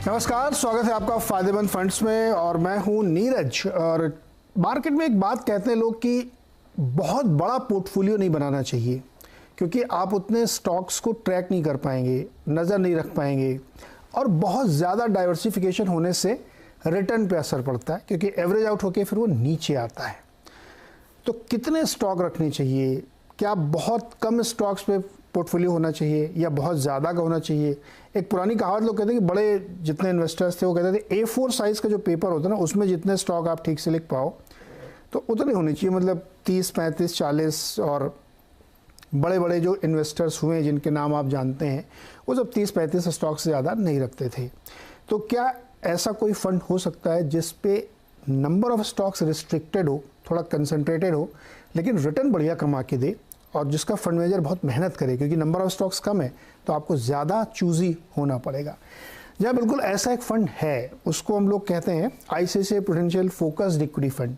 नमस्कार, स्वागत है आपका फायदेमंद फंड्स में और मैं हूं नीरज। और मार्केट में एक बात कहते हैं लोग कि बहुत बड़ा पोर्टफोलियो नहीं बनाना चाहिए, क्योंकि आप उतने स्टॉक्स को ट्रैक नहीं कर पाएंगे, नज़र नहीं रख पाएंगे और बहुत ज़्यादा डाइवर्सिफिकेशन होने से रिटर्न पे असर पड़ता है, क्योंकि एवरेज आउट होके फिर वो नीचे आता है। तो कितने स्टॉक रखने चाहिए? क्या बहुत कम स्टॉक्स पे पोर्टफोलियो होना चाहिए या बहुत ज़्यादा का होना चाहिए? एक पुरानी कहावत लोग कहते हैं कि बड़े जितने इन्वेस्टर्स थे वो कहते थे A4 साइज़ का जो पेपर होता है ना, उसमें जितने स्टॉक आप ठीक से लिख पाओ तो उतने होने चाहिए। मतलब 30, 35, 40 और बड़े बड़े जो इन्वेस्टर्स हुए जिनके नाम आप जानते हैं वो सब 30-35 स्टॉक से ज़्यादा नहीं रखते थे। तो क्या ऐसा कोई फंड हो सकता है जिस पे नंबर ऑफ स्टॉक्स रिस्ट्रिक्टेड हो, थोड़ा कंसंट्रेटेड हो, लेकिन रिटर्न बढ़िया कमा के दे, और जिसका फंड मैनेजर बहुत मेहनत करे, क्योंकि नंबर ऑफ स्टॉक्स कम है तो आपको ज़्यादा चूजी होना पड़ेगा। जहाँ बिल्कुल ऐसा एक फंड है उसको हम लोग कहते हैं ICICI prudential focused equity fund.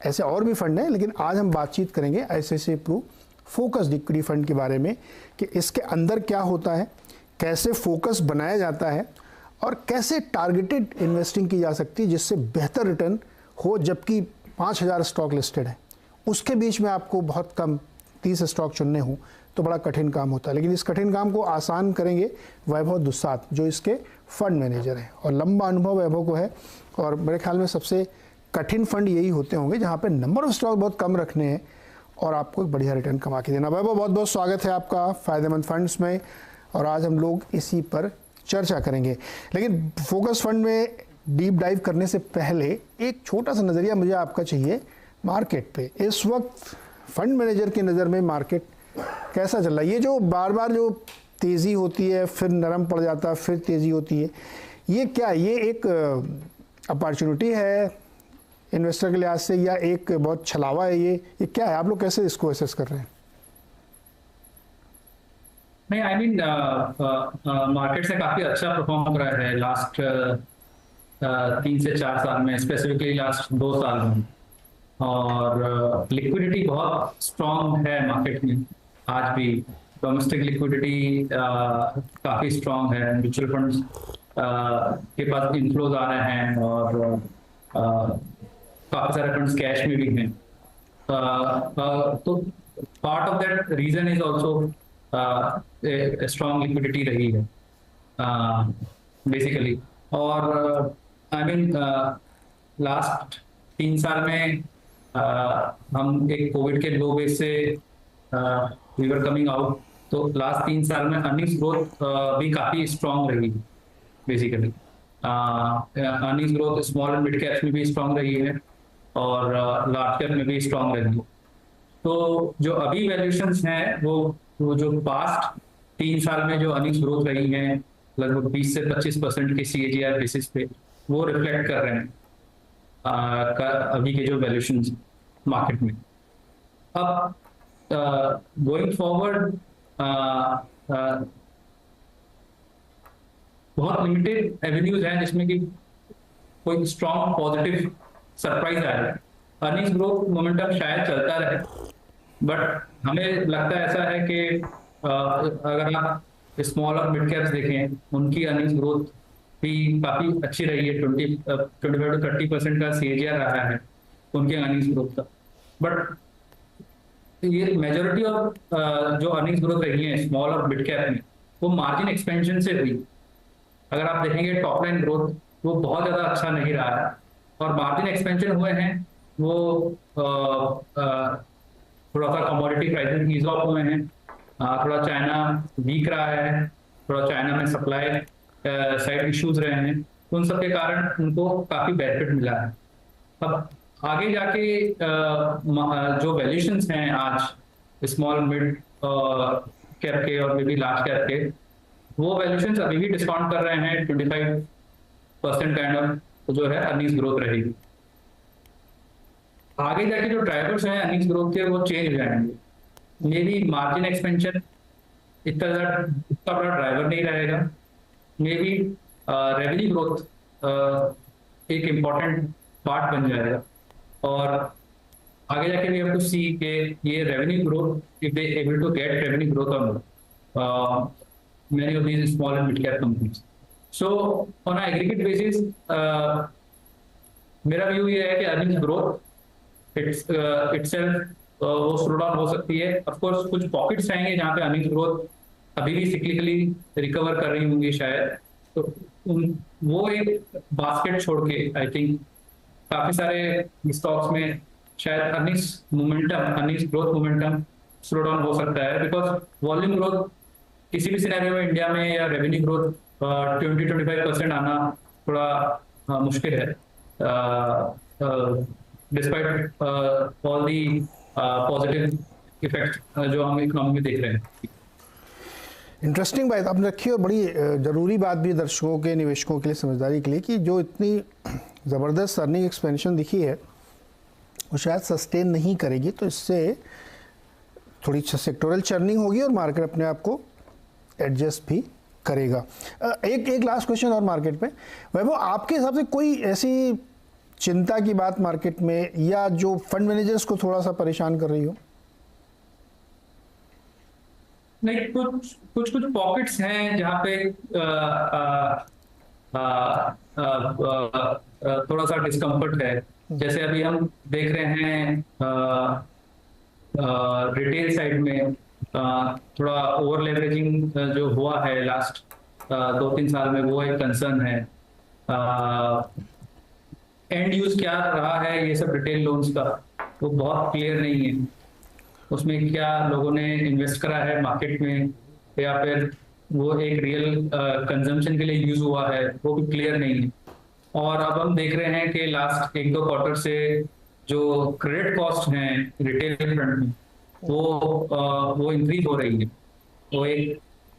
ऐसे और भी फंड हैं, लेकिन आज हम बातचीत करेंगे ICICI Pru focused equity fund के बारे में कि इसके अंदर क्या होता है, कैसे फोकस बनाया जाता है और कैसे टारगेटेड इन्वेस्टिंग की जा सकती है जिससे बेहतर रिटर्न हो। जबकि 5000 स्टॉक लिस्टेड है, उसके बीच में आपको बहुत कम 30 स्टॉक चुनने हों तो बड़ा कठिन काम होता है। लेकिन इस कठिन काम को आसान करेंगे वैभव दुस्साद, जो इसके फंड मैनेजर हैं, और लंबा अनुभव वैभव को है। और मेरे ख्याल में सबसे कठिन फंड यही होते होंगे जहाँ पे नंबर ऑफ स्टॉक बहुत कम रखने हैं और आपको एक बढ़िया रिटर्न कमा के देना। वैभव, बहुत बहुत स्वागत है आपका फायदेमंद फंड्स में, और आज हम लोग इसी पर चर्चा करेंगे। लेकिन फोकस फंड में डीप डाइव करने से पहले एक छोटा सा नज़रिया मुझे आपका चाहिए मार्केट पे। इस वक्त फंड मैनेजर की नज़र में मार्केट कैसा चल रहा है? ये जो बार बार जो तेज़ी होती है, फिर नरम पड़ जाता है, फिर तेज़ी होती है, ये क्या, ये एक अपॉर्चुनिटी है इन्वेस्टर के लिहाज से या एक बहुत छलावा है? ये क्या है? आप लोग कैसे इसको एसेस कर रहे हैं? नहीं, आई मीन मार्केट से काफी अच्छा परफॉर्म कर रहा है लास्ट 3 से 4 साल में, स्पेसिफिकली लास्ट 2 साल में। और लिक्विडिटी बहुत स्ट्रांग है मार्केट में आज भी। डोमेस्टिक लिक्विडिटी काफी स्ट्रांग है, म्यूचुअल फंड्स के पास इनफ्लोज आ रहे हैं और काफी सारे फंड्स कैश में भी हैं। तो part of that reason is also strong liquidity रही है बेसिकली। और आई मीन लास्ट 3 साल में हम एक कोविड के लो बेस से वी वर कमिंग आउट, तो लास्ट 3 साल में अर्निंग्स ग्रोथ भी काफी स्ट्रांग रही basically. Earnings growth small and mid caps में भी स्ट्रांग रही है और लार्ज कैप में भी स्ट्रांग रही है। तो जो अभी वैल्यूएशंस हैं वो जो पास्ट 3 साल में जो अर्निंग्स ग्रोथ रही हैं लगभग 20 से 25% के CAGR बेसिस पे, वो रिफ्लेक्ट कर रहे हैं अभी के जो वैल्यूएशंस मार्केट में। अब गोइंग फॉरवर्ड बहुत लिमिटेड एवेन्यूज हैं जिसमें कि कोई स्ट्रॉन्ग पॉजिटिव सरप्राइज आए। अर्निंग्स ग्रोथ मोमेंटम शायद चलता रहे, बट हमें लगता है ऐसा है कि अगर आप स्मॉल और मिड कैप्स देखें, उनकी अर्निंग्स ग्रोथ भी काफी अच्छी रही है। 25 to 30% का CAGR रहा है उनके अर्निंग्स ग्रोथ का। बट ये मेजोरिटी ऑफ जो अर्निंग्स ग्रोथ रही है स्मॉल और मिड कैप में, वो मार्जिन एक्सपेंशन से हुई। अगर आप देखेंगे टॉप लाइन ग्रोथ वो बहुत ज्यादा अच्छा नहीं रहा है, और मार्जिन एक्सपेंशन हुए हैं वो थोड़ा सा कमोडिटी प्राइसेस ईज ऑफ हुए हैं, थोड़ा चाइना वीक रहा है, थोड़ा चाइना में सप्लाई साइड इश्यूज रहे हैं, उन सब के कारण उनको काफी बेनिफिट मिला है। अब आगे जाके जो वैल्यूएशंस हैं आज स्मॉल मिड कैप के और मे बी लार्ज कैप के, वो वैल्यूएशंस अभी भी डिस्काउंट कर रहे हैं। 25% काइंड ऑफ जो है अर्निंग्स ग्रोथ रहेगी। आगे जाके जो ड्राइवर्स हैं अर्निंग्स ग्रोथ के वो चेंज हो जाएंगे। मे बी मार्जिन एक्सपेंशन इतना बड़ा ड्राइवर नहीं रहेगा। मे बी रेवेन्यू ग्रोथ एक इम्पॉर्टेंट पार्ट बन जाएगा, और आगे जाके भी आपको सी के ये revenue growth, if they able to get revenue growth और many of these small and mid cap companies, so on aggregate basis मेरा व्यू ये है कि अर्निंग ग्रोथ इटसेल्फ वो स्लो डाउन हो सकती है। ऑफ कोर्स कुछ पॉकेट्स आएंगे जहाँ पे अर्निंग ग्रोथ अभी भी सिक्लिकली रिकवर कर रही होंगी शायद, तो वो एक बास्केट छोड़ के आई थिंक काफी सारे स्टॉक्स में शायद earnings growth momentum slow down हो सकता है, बिकॉज वॉल्यूम ग्रोथ किसी भी सिनेरियो में इंडिया में या रेवेन्यू ग्रोथ 20-25% आना थोड़ा मुश्किल है, despite all the positive effect जो हम इकोनॉमी में देख रहे हैं। इंटरेस्टिंग बात आपने रखी और बड़ी ज़रूरी बात भी दर्शकों के, निवेशकों के लिए समझदारी के लिए, कि जो इतनी ज़बरदस्त अर्निंग एक्सपेंशन दिखी है वो शायद सस्टेन नहीं करेगी, तो इससे थोड़ी सेक्टोरल चर्निंग होगी और मार्केट अपने आप को एडजस्ट भी करेगा। एक लास्ट क्वेश्चन और मार्केट पे, वैभव आपके हिसाब से कोई ऐसी चिंता की बात मार्केट में या जो फंड मैनेजर्स को थोड़ा सा परेशान कर रही हो? नहीं, कुछ पॉकेट्स हैं जहाँ पे थोड़ा सा डिस्कम्फर्ट है। जैसे अभी हम देख रहे हैं रिटेल साइड में थोड़ा ओवर लेवरेजिंग जो हुआ है लास्ट 2-3 साल में, वो एक कंसर्न है। एंड यूज क्या रहा है ये सब रिटेल लोन्स का, वो बहुत क्लियर नहीं है। उसमें क्या लोगों ने इन्वेस्ट करा है मार्केट में या फिर वो एक रियल कंजम्पशन के लिए यूज हुआ है, वो भी क्लियर नहीं है। और अब हम देख रहे हैं कि लास्ट 1-2 क्वार्टर से जो क्रेडिट कॉस्ट हैं रिटेल फ्रंट में वो इंक्रीज हो रही है।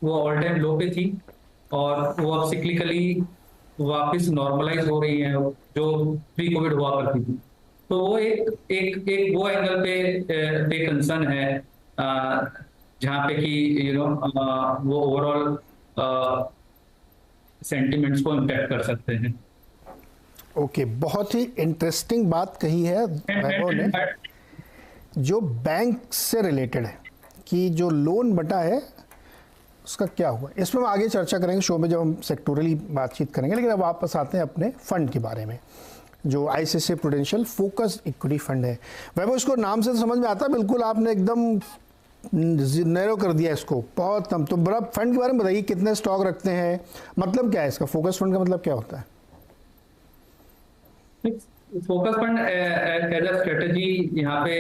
वो ऑल टाइम लो पे थी और वो अब सिक्लिकली वापस नॉर्मलाइज हो रही है जो प्री कोविड हुआ करती थी। तो वो एक वो एंगल पे कंसर्न है जहाँ पे कि वो ओवरऑल सेंटिमेंट्स को इम्पैक्ट कर सकते हैं। ओके, बहुत ही इंटरेस्टिंग बात कही है वैभव ने, जो बैंक से रिलेटेड है कि जो लोन बटा है उसका क्या हुआ। इस पर हम आगे चर्चा करेंगे शो में जब हम सेक्टोरली बातचीत करेंगे, लेकिन अब वापस आते हैं अपने फंड के बारे में, जो ICICI prudential focus equity fund है। वैभव, इसको नाम से तो समझ में आता है, बिल्कुल आपने एकदम नैरो कर दिया इसको, बहुत कम। तो बड़ा फंड के बारे में बताइए, कितने स्टॉक रखते हैं, मतलब क्या है इसका, फोकस फंड का मतलब क्या होता है? Focus fund as a strategy यहाँ पे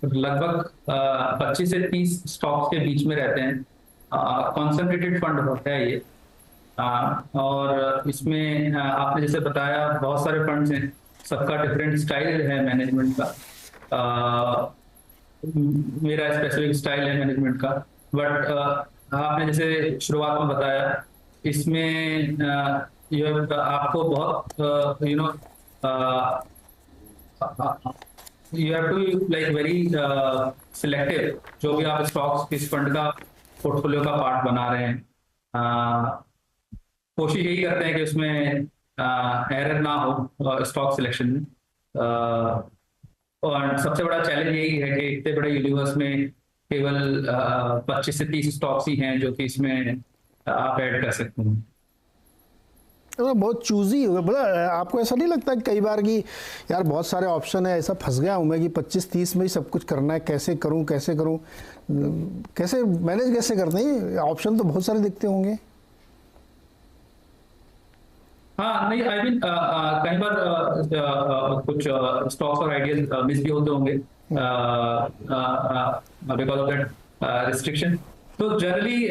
लगभग 25 से 30 स्टॉक्स के बीच में रहते हैं। कॉन्सेंट्रेटेड फंड होता है ये। और इसमें आपने जैसे बताया बहुत सारे फंड्स हैं, सबका डिफरेंट स्टाइल है मैनेजमेंट का। मेरा स्पेसिफिक स्टाइल है मैनेजमेंट का, बट आपने जैसे शुरुआत में बताया इसमें आपको बहुत you have to like very selective जो भी आप स्टॉक्स इस फंड का पोर्टफोलियो का पार्ट बना रहे हैं। कोशिश यही करते हैं कि उसमें एरर ना हो स्टॉक सिलेक्शन में। और सबसे बड़ा चैलेंज यही है कि इतने बड़े यूनिवर्स में केवल 25 से 30 स्टॉक्स ही हैं जो कि इसमें आप ऐड कर सकते हैं। तो बहुत चूजी होगा। बोला, आपको ऐसा नहीं लगता कि कई बार कि यार बहुत सारे ऑप्शन है, ऐसा फंस गया हूँ मैं कि 25-30 में ही सब कुछ करना है, कैसे करूँ कैसे मैनेज कैसे करते हैं? ऑप्शन तो बहुत सारे दिखते होंगे। हाँ नहीं, आई मीन कई बार कुछ स्टॉक्स और आइडियाज मिस भी होते होंगे बिकॉज ऑफ दैट रिस्ट्रिक्शन। तो जनरली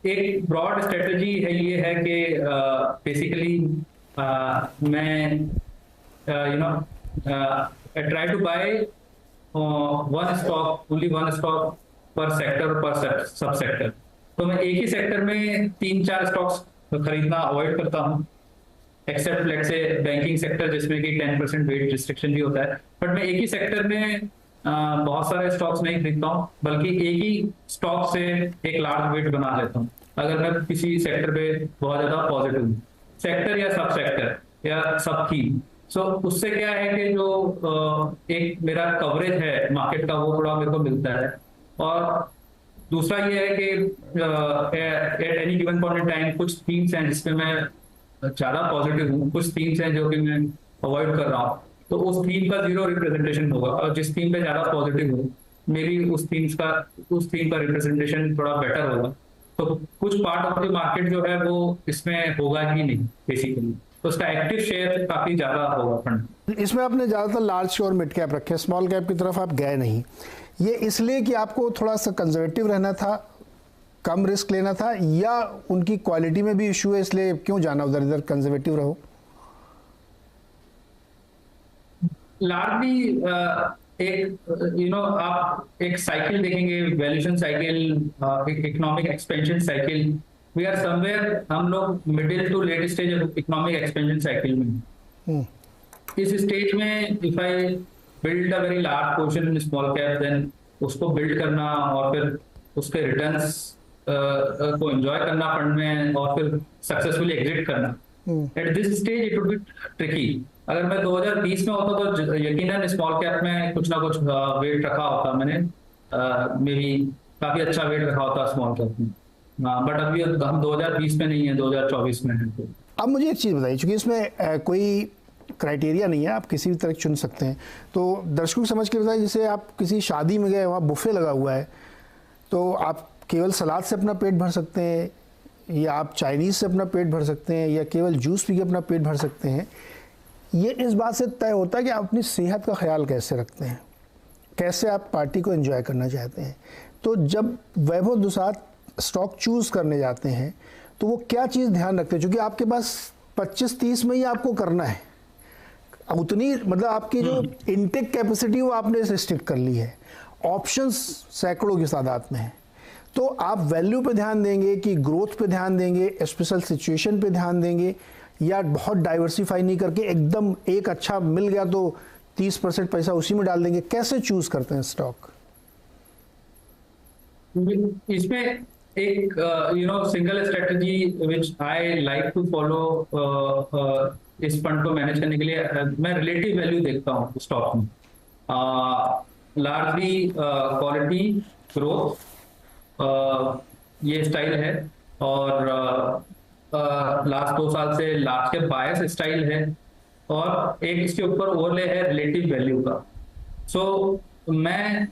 एक ब्रॉड स्ट्रेटजी है, ये है कि बेसिकली मैं try to buy only one stock per sector per sub sector. तो मैं एक ही सेक्टर में 3-4 स्टॉक्स खरीदना अवॉइड करता हूँ, except let's say banking sector जिसमें कि 10% वेट रिस्ट्रिक्शन भी होता है। बट मैं एक ही सेक्टर में बहुत सारे स्टॉक्स नहीं खरीदता हूँ, बल्कि एक ही स्टॉक से एक लार्ज वेट बना लेता हूँ। अगर मैं किसी सेक्टर पे बहुत ज्यादा पॉजिटिव हूँ, सेक्टर या सब सेक्टर या सब थीम, सो उससे क्या है कि जो एक मेरा कवरेज है मार्केट का वो थोड़ा मेरे को मिलता है। और दूसरा ये है कि at any given point in time कुछ थीम्स हैं जिसमें मैं ज्यादा पॉजिटिव हूँ, कुछ थीम्स हैं जो कि मैं अवॉइड कर रहा हूँ, तो उस थीम का जीरो रिप्रेजेंटेशन होगा। और जिस थीम पे ज्यादा पॉजिटिव हूँ, मेरी उस थीम का रिप्रेजेंटेशन थोड़ा बेटर होगा। तो कुछ पार्ट ऑफ द मार्केट जो है वो इसमें होगा ही नहीं बेसिकली, तो उसका एक्टिव शेयर काफी ज्यादा होगा फंड। इसमें आपने ज़्यादातर लार्ज और मिड कैप रखे, स्मॉल कैप की तरफ आप गए नहीं। ये इसलिए कि आपको थोड़ा सा कंजर्वेटिव रहना था, कम रिस्क लेना था, या उनकी क्वालिटी में भी इशू है इसलिए क्यों जाना उधर, इधर कंजर्वेटिव रहो? लार्जली एक आप एक साइकिल देखेंगे, वैल्यूएशन साइकिल, एक economic expansion cycle. We are somewhere, हम लोग middle to late stage of economic expansion cycle में। हम्म, इस स्टेज में if I build a very large portion in small cap, then उसको बिल्ड करना और फिर उसके रिटर्न्स को एंजॉय करना फंड में और फिर सक्सेसफुली एग्जिट करना, at this stage it would be tricky. अगर मैं 2020 में होता तो यकीनन स्मॉल कैप में कुछ ना कुछ वेट रखा होता मैंने, मे बी काफी अच्छा वेट रखा होता स्मॉल कैप में। बट अभी हम 2020 में नहीं है, 2024 में है। तो अब मुझे एक चीज़ बताइए, क्योंकि इसमें कोई क्राइटेरिया नहीं है, आप किसी भी तरह चुन सकते हैं, तो दर्शकों को समझ के बताइए, जैसे आप किसी शादी में गए, वहाँ बुफे लगा हुआ है, तो आप केवल सलाद से अपना पेट भर सकते हैं, या आप चाइनीज़ से अपना पेट भर सकते हैं, या केवल जूस पी के अपना पेट भर सकते हैं। ये इस बात से तय होता है कि आप अपनी सेहत का ख्याल कैसे रखते हैं, कैसे आप पार्टी को एंजॉय करना चाहते हैं। तो जब वैभव दुसात स्टॉक चूज़ करने जाते हैं तो वो क्या चीज़ ध्यान रखते हैं, क्योंकि आपके पास 25-30 में ही आपको करना है, उतनी मतलब आपकी जो इनटेक कैपेसिटी वो आपने रिस्ट्रिक्ट कर ली है, ऑप्शंस सैकड़ों की तादाद में है। तो आप वैल्यू पे ध्यान देंगे कि ग्रोथ पे ध्यान देंगे, स्पेशल सिचुएशन पे ध्यान देंगे, या बहुत डाइवर्सिफाई नहीं करके एकदम एक अच्छा मिल गया तो 30% पैसा उसी में डाल देंगे? कैसे चूज करते हैं स्टॉक? इसमें एक single strategy which I like to follow इस फंड को मैनेज करने के लिए, मैं रिलेटिव वैल्यू देखता हूँ स्टॉक में। लार्जली क्वालिटी ग्रोथ ये स्टाइल है, और लास्ट 2 साल से लार्ज कैप बायस स्टाइल है, और एक इसके ऊपर ओवरले है रिलेटिव वैल्यू का। सो मैं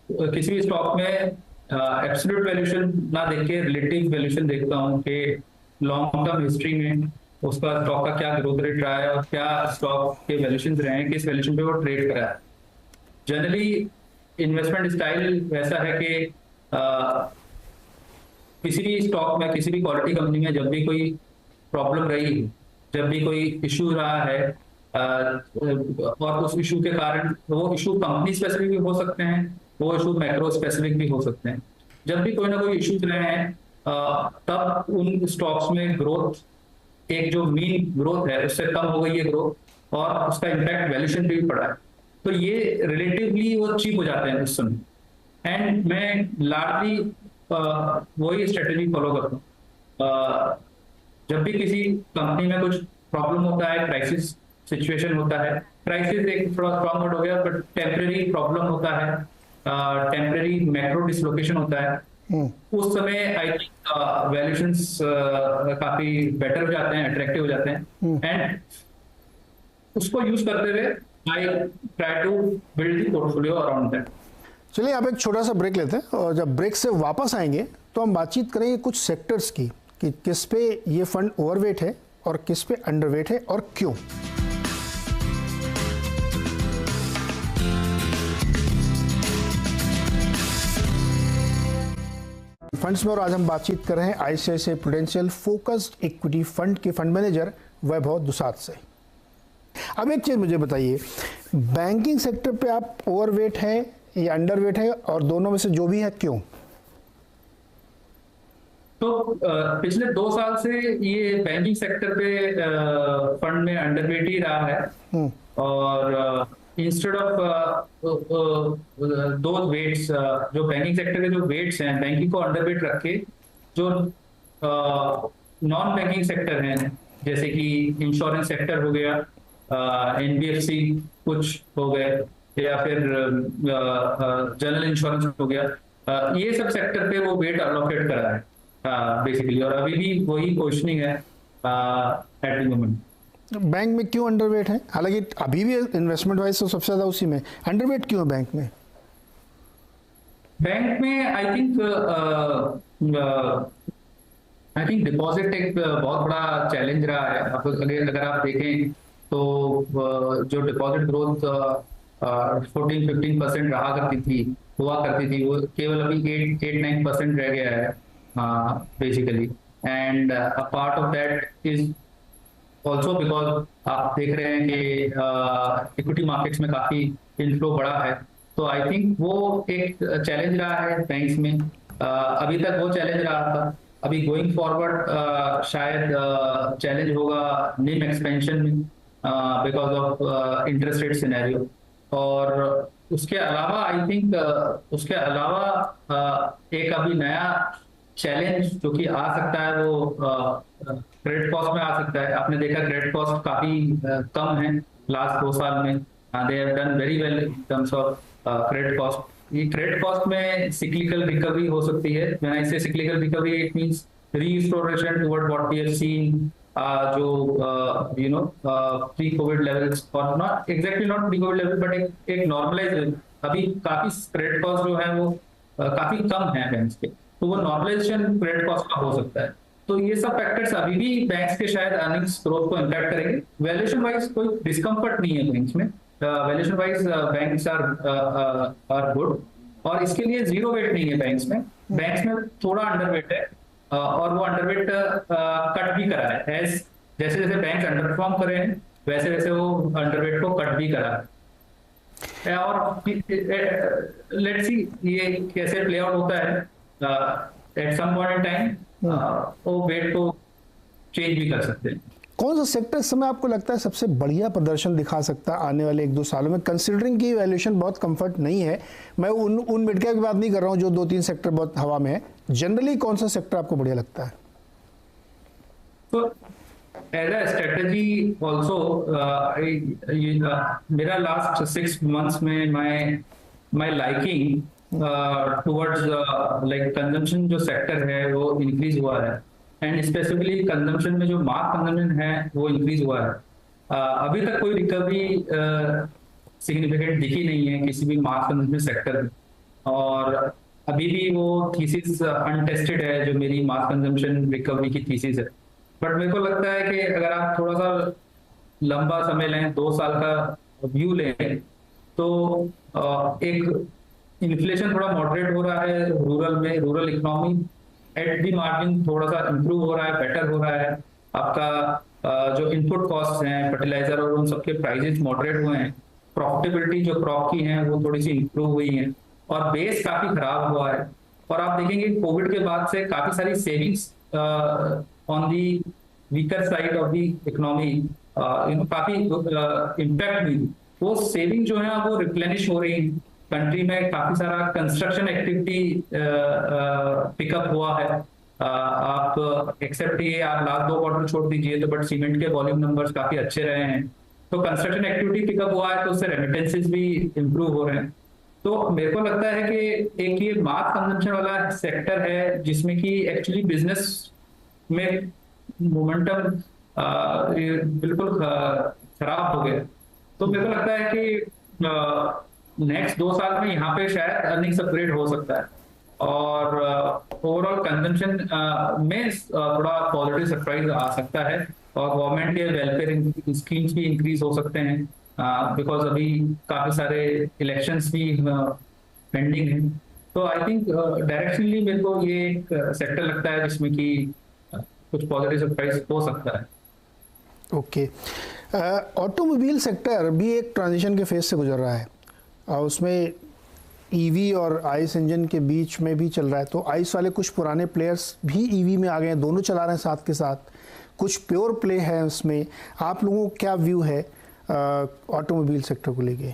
किसी भी स्टॉक में एब्सोल्यूट वैल्यूएशन ना देख के रिलेटिव वैल्यूएशन देखता हूँ कि लॉन्ग टर्म हिस्ट्री में उसका स्टॉक का क्या ग्रोथ रेट रहा है और क्या स्टॉक के वैल्यूएशन रहे हैं, किस वैल्यूएशन पे वो ट्रेड करा है। जनरली इन्वेस्टमेंट स्टाइल वैसा है कि किसी भी स्टॉक में, किसी भी क्वालिटी कंपनी में जब भी कोई प्रॉब्लम रही है, जब भी कोई इशू रहा है, और उस इशू के कारण, वो इशू कंपनी स्पेसिफिक भी हो सकते हैं, वो इशू मैक्रो स्पेसिफिक भी हो सकते हैं। जब भी कोई ना कोई इशू रहे हैं, तब उन स्टॉक्स में ग्रोथ, एक जो मीन ग्रोथ है उससे कम हो गई है ग्रोथ, और उसका इम्पैक्ट वैल्यूएशन पे भी पड़ा है, तो ये रिलेटिवली वो चीप हो जाते हैं उस समय। एंड मैं लार्जली वही स्ट्रेटेजी फॉलो करता हूँ। जब भी किसी कंपनी में कुछ प्रॉब्लम होता है, क्राइसिस सिचुएशन होता है, क्राइसिस एक थोड़ा स्ट्रॉन्ग वर्ड हो गया, बट टेम्परेरी प्रॉब्लम होता है, टेम्परेरी मैक्रो डिसलोकेशन होता है, उस समय आई थिंक वैल्यूएशंस काफी बेटर हो जाते हैं, अट्रैक्टिव हो जाते हैं, एंड उसको यूज करते हुए I try to build the portfolio around that. चलिए आप एक छोटा सा ब्रेक लेते हैं, और जब ब्रेक से वापस आएंगे तो हम बातचीत करेंगे कुछ सेक्टर्स की, कि किस पे ये फंड ओवरवेट है और किस पे अंडरवेट है और क्यों। फंड्स में, और आज हम बातचीत कर रहे हैं ICICI Prudential focused equity fund के फंड मैनेजर वैभव दुसात से। अब एक चीज मुझे बताइए, बैंकिंग सेक्टर पे आप ओवरवेट हैं या अंडरवेट है, और दोनों में से जो भी है क्यों? तो पिछले 2 साल से ये बैंकिंग सेक्टर पे फंड में अंडरवेट ही रहा है, और इंस्टेड ऑफ दो वेट्स, जो बैंकिंग सेक्टर के जो वेट्स हैं, बैंकिंग को अंडरवेट रख के जो नॉन बैंकिंग सेक्टर हैं, जैसे कि इंश्योरेंस सेक्टर हो गया, एनबीएफसी कुछ हो गए, या फिर जनरल इंश्योरेंस हो गया, ये सब सेक्टर पे वो वेट अलोकेट करा है बेसिकली, और अभी भी वही पोजिशनिंग है एट द मोमेंट। बैंक में क्यों अंडरवेट है? हालांकि अभी भी इन्वेस्टमेंट वाइज तो सबसे ज़्यादा उसी में, अंडरवेट क्यों है बैंक में? बैंक में आई थिंक डिपॉजिट एक बहुत बड़ा चैलेंज रहा है। अगर आप देखें तो जो डिपॉजिट ग्रोथ 14-15% रहा करती थी, हुआ करती थी, वो केवल अभी 8-9% रह गया है basically. And a part of that is also because आप देख रहे हैं कि इक्विटी मार्केट्स में काफी इनफ्लो बढ़ा है। तो आई थिंक वो एक चैलेंज रहा है बैंक्स में, अभी तक वो चैलेंज रहा था। अभी गोइंग फॉरवर्ड शायद चैलेंज होगा निम एक्सपेंशन में because of interest rate scenario. और उसके अलावा आई थिंक उसके अलावा एक अभी नया चैलेंज जो कि आ सकता है वो क्रेडिट कॉस्ट में आ सकता है। आपने देखा क्रेडिट कॉस्ट काफी कम है लास्ट 2 साल में, they have done very well in terms of credit cost. ये क्रेडिट कॉस्ट में सिक्लिकल रिकवरी हो सकती है। When I say cyclical recovery, it means restoration toward what we have seen जो you know pre covid levels, और not exactly not pre covid level but एक normalise. अभी काफी क्रेडिट कॉस्ट जो है वो काफी कम है बैंक्स के, तो वो नॉर्मलाइजेशन क्रेडिट कॉस्ट का हो सकता है। तो ये सब फैक्टर्स अभी भी बैंक्स के शायद अर्निंग्स ग्रोथ को इम्पैक्ट करेंगे। वैल्यूएशन वाइज कोई डिस्कम्फर्ट नहीं है बैंक्स में, valuation wise banks are good, और इसके लिए जीरो वेट नहीं है बैंक्स में। बैंक्स में थोड़ा अंडरवेट है, और वो अंडरवेट कट भी करा है। एज जैसे जैसे बैंक अंडरपरफॉर्म कर रहे हैं वैसे वैसे वो अंडरवेट को कट भी करा है। और लेट्स सी ये कैसे प्ले आउट होता है। At some point in time वो वेट को चेंज भी कर सकते हैं। कौन सा सेक्टर इस समय आपको लगता है सबसे बढ़िया प्रदर्शन दिखा सकता है आने वाले 1-2 सालों में, कंसिडरिंग की वैल्यूएशन बहुत कंफर्ट नहीं है? मैं उन मिड कैप की बात नहीं कर रहा हूं जो 2-3 सेक्टर बहुत हवा में है। जनरली कौन सा सेक्टर आपको बढ़िया लगता है? तो एज अ स्ट्रेटजी ऑल्सो मेरा लास्ट 6 months में माई लाइकिंग टुवर्ड्स लाइक कंजम्पशन जो सेक्टर है वो इंक्रीज हुआ है, एंड स्पेसिफिकली कंजम्पशन में जो मास कंजम्पशन है वो इंक्रीज हुआ है। अभी तक कोई रिकवरी सिग्निफिकेंट दिखी नहीं है किसी भी मास कंजम्पशन सेक्टर में, और अभी भी वो थीसिस अनटेस्टेड है जो मेरी मास कंजम्पशन रिकवरी की थीसिस है। बट मेरे को लगता है कि अगर आप थोड़ा सा लंबा समय लें, 2 साल का व्यू लें, तो एक इन्फ्लेशन थोड़ा मॉडरेट हो रहा है रूरल में, rural economy at the margin थोड़ा सा इंप्रूव हो रहा है, बेटर हो रहा है। आपका जो इनपुट कॉस्ट हैं फर्टिलाइजर और उन सबके प्राइसेस मॉडरेट हुए हैं, प्रॉफिटेबिलिटी जो क्रॉप की है वो थोड़ी सी इंप्रूव हुई है, और बेस काफी खराब हुआ है। और आप देखेंगे कोविड के बाद से काफी सारी savings on the weaker side of the economy काफी इम्पैक्ट हुई। वो सेविंग जो है वो रिप्लेनिश हो रही। कंट्री में काफी सारा कंस्ट्रक्शन एक्टिविटी पिकअप हुआ है। आप एक्सेप्ट ये आप लास्ट 2 क्वार्टर छोड़ दीजिए तो, बट सीमेंट के वॉल्यूम नंबर्स काफी अच्छे रहे हैं। तो कंस्ट्रक्शन एक्टिविटी पिकअप हुआ है, तो उससे रेमिटेंसेस भी इंप्रूव हो रहे हैं। तो मेरे को लगता है कि एक ये मास कंजम्पशन वाला सेक्टर है जिसमें कि एक्चुअली बिजनेस में मोमेंटम बिल्कुल खराब हो गया। तो मेरे को लगता है कि नेक्स्ट 2 साल में यहाँ पे शायद अर्निंग्स अपग्रेड हो सकता है, और ओवरऑल कंजम्पशन में थोड़ा पॉजिटिव सरप्राइज आ सकता है, और गवर्नमेंट के वेलफेयर स्कीम्स भी इंक्रीज हो सकते हैं बिकॉज अभी काफी सारे इलेक्शंस भी पेंडिंग हैं। तो आई थिंक डायरेक्शनली मेरे को ये एक सेक्टर लगता है जिसमें कि कुछ पॉजिटिव सरप्राइज हो सकता है। ओके, ऑटोमोबाइल सेक्टर भी एक ट्रांजिशन के फेज से गुजर रहा है, और उसमें ईवी और आइस इंजन के बीच में भी चल रहा है। तो आइस वाले कुछ पुराने प्लेयर्स भी ईवी में आ गए हैं, दोनों चला रहे हैं साथ के साथ, कुछ प्योर प्ले है उसमें। आप लोगों को क्या व्यू है ऑटोमोबाइल सेक्टर को लेके?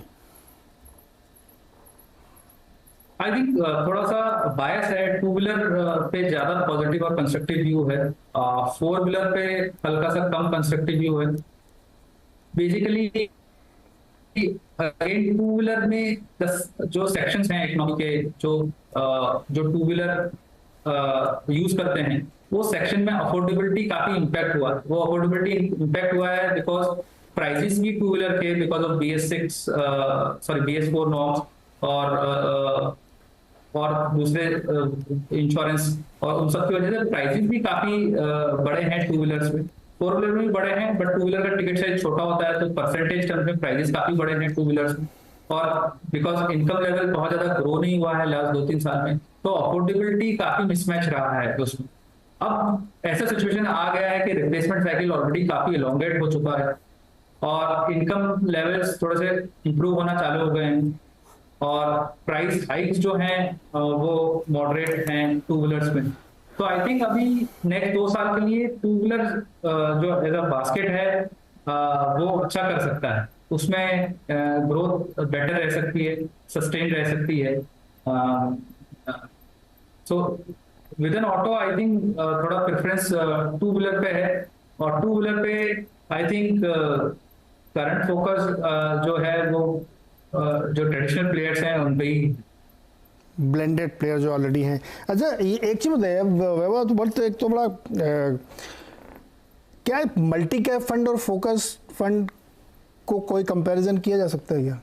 आई थिंक थोड़ा सा बायस है। 2 व्हीलर पे ज्यादा पॉजिटिव और कंस्ट्रक्टिव व्यू है, 4 व्हीलर पे हल्का सा कम कंस्ट्रक्टिव व्यू है। बेसिकली अगेन टू व्हीलर में जो सेक्शंस हैं इकोनॉमी के, जो टू व्हीलर यूज करते हैं, वो सेक्शन में अफोर्डेबिलिटी काफी इम्पैक्ट हुआ। वो अफोर्डेबिलिटी इम्पैक्ट हुआ है बिकॉज प्राइसेस भी टू व्हीलर के, बिकॉज ऑफ BS4 नॉर्म्स और दूसरे इंश्योरेंस और उन सब की वजह से प्राइसेस भी काफी बड़े हैं टू व्हीलर्स में। फोर व्हीलर में भी बड़े हैं, बट टू व्हीलर का टिकट साइज छोटा होता है, तो परसेंटेज टर्म्स में प्राइसेस काफी बड़े हैं टू व्हीलर्स में। और बिकॉज इनकम लेवल बहुत ज्यादा ग्रो नहीं हुआ है लास्ट 2-3 साल में, तो अफोर्डेबिलिटी काफी मिसमैच रहा है उसमें। अब ऐसा सिचुएशन आ गया है कि रिप्लेसमेंट साइकिल ऑलरेडी काफी एलोंगेट हो चुका है और इनकम लेवल्स थोड़े से इंप्रूव होना चालू हो गए हैं और प्राइस हाइक्स जो हैं वो मॉडरेट हैं टू व्हीलर्स में। तो आई थिंक अभी नेक्स्ट 2 साल के लिए टू व्हीलर जो एज अ बास्केट है वो अच्छा कर सकता है, उसमें ग्रोथ बेटर रह सकती है, सस्टेन रह सकती है। So with N auto I think थोड़ा प्रेफरेंस टू व्हीलर पे है, और टू व्हीलर पे आई थिंक करंट फोकस जो है वो जो ट्रेडिशनल प्लेयर्स हैं उन पे ही, ब्लेंडेड प्लेयर जो ऑलरेडी हैं। अच्छा, ये एक चीज़ बताइए वैभव, तो बोलते एक तो बड़ा क्या मल्टी कैप फंड और फोकस फंड को कोई कंपैरिजन किया जा सकता है क्या,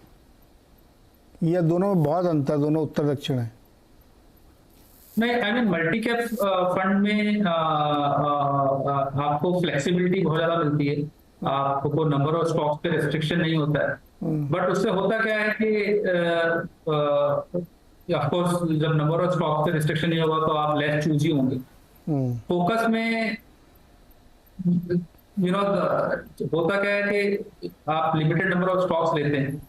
या दोनों में बहुत अंतर, दोनों उत्तर दक्षिण है? नहीं, I mean multi cap fund में आपको फ्लेक्सिबिलिटी बहुत ज्यादा मिलती है, आपको नंबर ऑफ स्टॉक्स पे रिस्ट्रिक्शन नहीं होता है। बट उससे होता क्या है कि ऑफ कोर्स जब नंबर ऑफ स्टॉक्स पे रिस्ट्रिक्शन नहीं होगा तो आप लेस चूजी होंगे। फोकस में होता क्या है कि आप लिमिटेड नंबर ऑफ स्टॉक्स लेते हैं,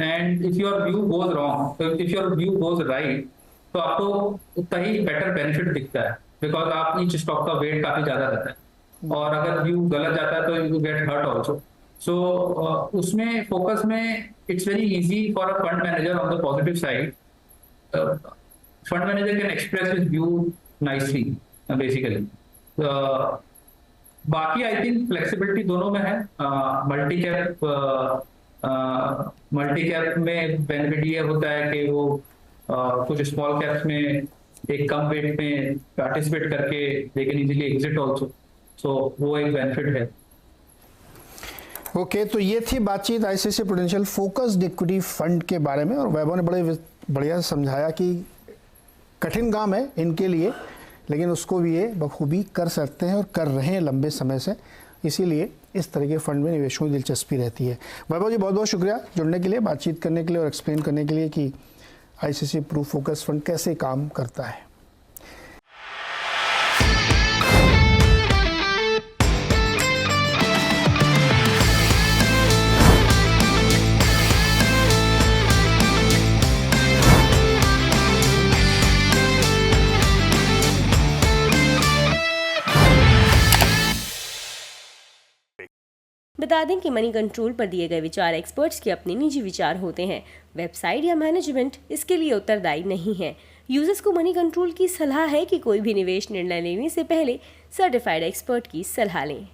and if your view goes wrong, if your view goes right, तो आपको उतना ही बेटर बेनिफिट दिखता है, बिकॉज आप ईच स्टॉक का वेट काफी ज्यादा रहता है, और अगर व्यू गलत जाता है तो यू गेट हर्ट ऑल्सो। सो उसमें फोकस में it's very easy for a fund manager on the positive side. Fund manager can express his view nicely basically. बाकी आई थिंक फ्लेक्सिबिलिटी दोनों में है। मल्टी कैप में बेनिफिट ये होता है कि वो कुछ स्मॉल कैप्स में एक कम वेट में पार्टिसिपेट करके they can easily exit also, so वो एक बेनिफिट है। ओके, तो ये थी बातचीत ICICI Prudential focused equity fund के बारे में, और वैभव ने बड़े बढ़िया समझाया कि कठिन काम है इनके लिए, लेकिन उसको भी ये बखूबी कर सकते हैं और कर रहे हैं लंबे समय से, इसीलिए इस तरह के फंड में निवेशों की दिलचस्पी रहती है। वैभव जी बहुत बहुत शुक्रिया जुड़ने के लिए, बातचीत करने के लिए और एक्सप्लेन करने के लिए कि आईसीआईसीआई प्रू फोकस फंड कैसे काम करता है। बता दें कि मनी कंट्रोल पर दिए गए विचार एक्सपर्ट्स के अपने निजी विचार होते हैं। वेबसाइट या मैनेजमेंट इसके लिए उत्तरदायी नहीं है। यूजर्स को मनी कंट्रोल की सलाह है कि कोई भी निवेश निर्णय लेने से पहले सर्टिफाइड एक्सपर्ट की सलाह लें।